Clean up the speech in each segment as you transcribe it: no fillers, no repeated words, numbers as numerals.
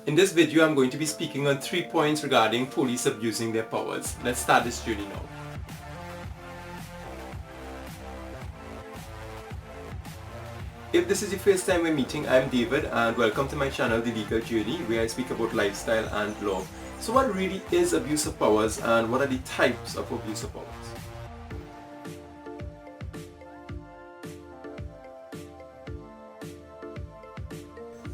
In this video, I'm going to be speaking on 3 points regarding police abusing their powers. Let's start this journey now. If this is your first time we're meeting, I'm David and welcome to my channel, The Legal Journey, where I speak about lifestyle and law. So what really is abuse of powers and what are the types of abuse of powers?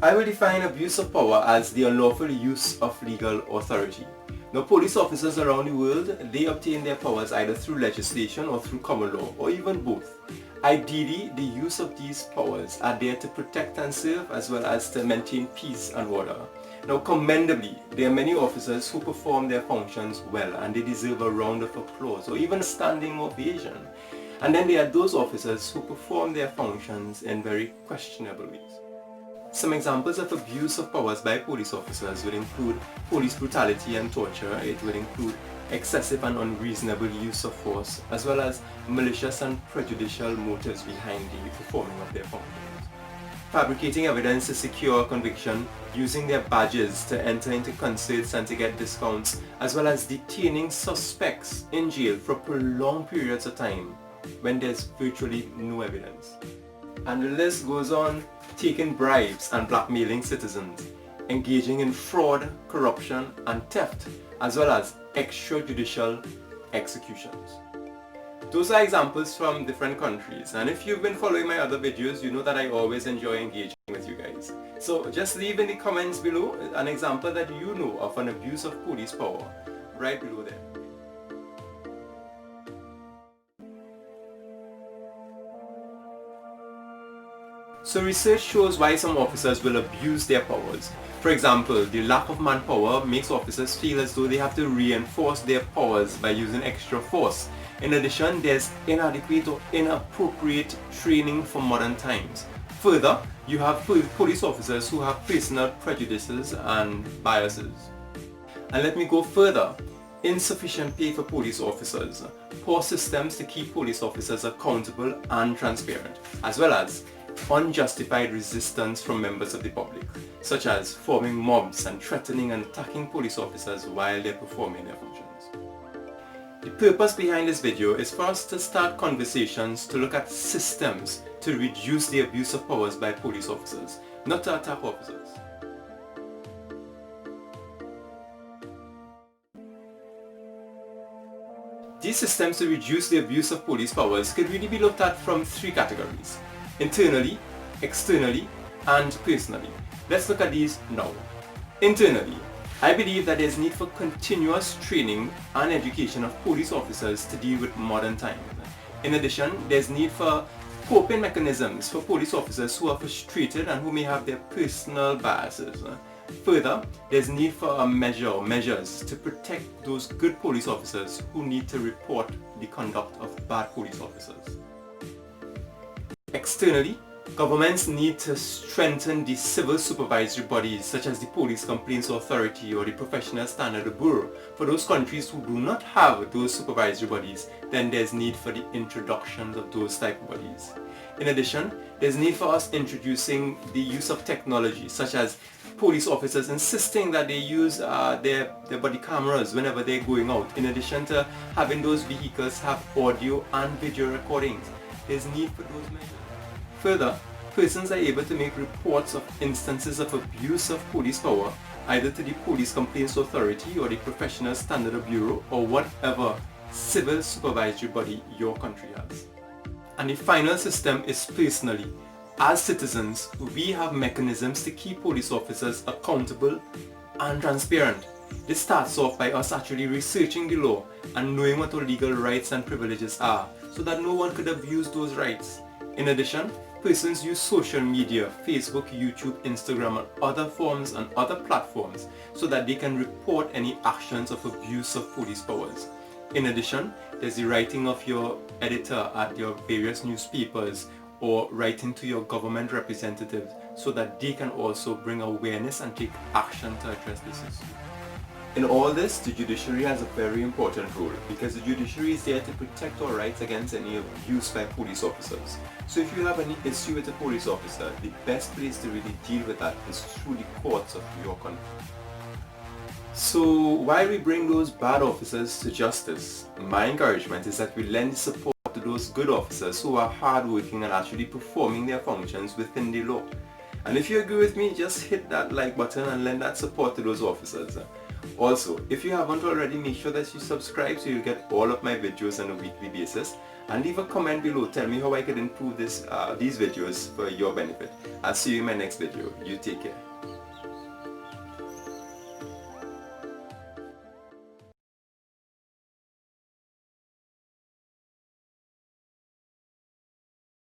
I will define abuse of power as the unlawful use of legal authority. Now, police officers around the world, they obtain their powers either through legislation or through common law, or even both. Ideally, the use of these powers are there to protect and serve as well as to maintain peace and order. Now, commendably, there are many officers who perform their functions well and they deserve a round of applause or even a standing ovation. And then there are those officers who perform their functions in very questionable ways. Some examples of abuse of powers by police officers would include police brutality and torture. It would include excessive and unreasonable use of force, as well as malicious and prejudicial motives behind the performing of their functions. Fabricating evidence to secure conviction, using their badges to enter into concerts and to get discounts, as well as detaining suspects in jail for prolonged periods of time when there's virtually no evidence. And the list goes on, taking bribes and blackmailing citizens, engaging in fraud, corruption and theft, as well as extrajudicial executions. Those are examples from different countries, and if you've been following my other videos, you know that I always enjoy engaging with you guys. So just leave in the comments below an example that you know of an abuse of police power, right below there. So research shows why some officers will abuse their powers. For example, the lack of manpower makes officers feel as though they have to reinforce their powers by using extra force. In addition, there's inadequate or inappropriate training for modern times. Further, you have police officers who have personal prejudices and biases. And let me go further. Insufficient pay for police officers, poor systems to keep police officers accountable and transparent, as well as unjustified resistance from members of the public, such as forming mobs and threatening and attacking police officers while they're performing their functions. The purpose behind this video is for us to start conversations to look at systems to reduce the abuse of powers by police officers, not to attack officers. These systems to reduce the abuse of police powers could really be looked at from 3 categories: internally, externally, and personally. Let's look at these now. Internally, I believe that there's need for continuous training and education of police officers to deal with modern times. In addition, there's need for coping mechanisms for police officers who are frustrated and who may have their personal biases. Further, there's need for measures to protect those good police officers who need to report the conduct of bad police officers. Externally, governments need to strengthen the civil supervisory bodies such as the Police Complaints Authority or the Professional Standard Bureau. For those countries who do not have those supervisory bodies, then there's need for the introduction of those type of bodies. In addition, there's need for us introducing the use of technology, such as police officers insisting that they use their body cameras whenever they're going out, in addition to having those vehicles have audio and video recordings. There's need for those measures. Further, persons are able to make reports of instances of abuse of police power either to the Police Complaints Authority or the Professional Standard Bureau or whatever civil supervisory body your country has. And the final system is personally. As citizens, we have mechanisms to keep police officers accountable and transparent. This starts off by us actually researching the law and knowing what our legal rights and privileges are so that no one could abuse those rights. In addition, persons use social media, Facebook, YouTube, Instagram and other forms and other platforms so that they can report any actions of abuse of police powers. In addition, there's the writing of your editor at your various newspapers or writing to your government representatives so that they can also bring awareness and take action to address this issue. In all this, the judiciary has a very important role because the judiciary is there to protect our rights against any abuse by police officers. So if you have any issue with a police officer, the best place to really deal with that is through the courts of your country. So while we bring those bad officers to justice, my encouragement is that we lend support to those good officers who are hardworking and actually performing their functions within the law. And if you agree with me, just hit that like button and lend that support to those officers. Also, if you haven't already, make sure that you subscribe so you get all of my videos on a weekly basis, and leave a comment below. Tell me how I could improve these videos for your benefit. I'll see you in my next video. You take care.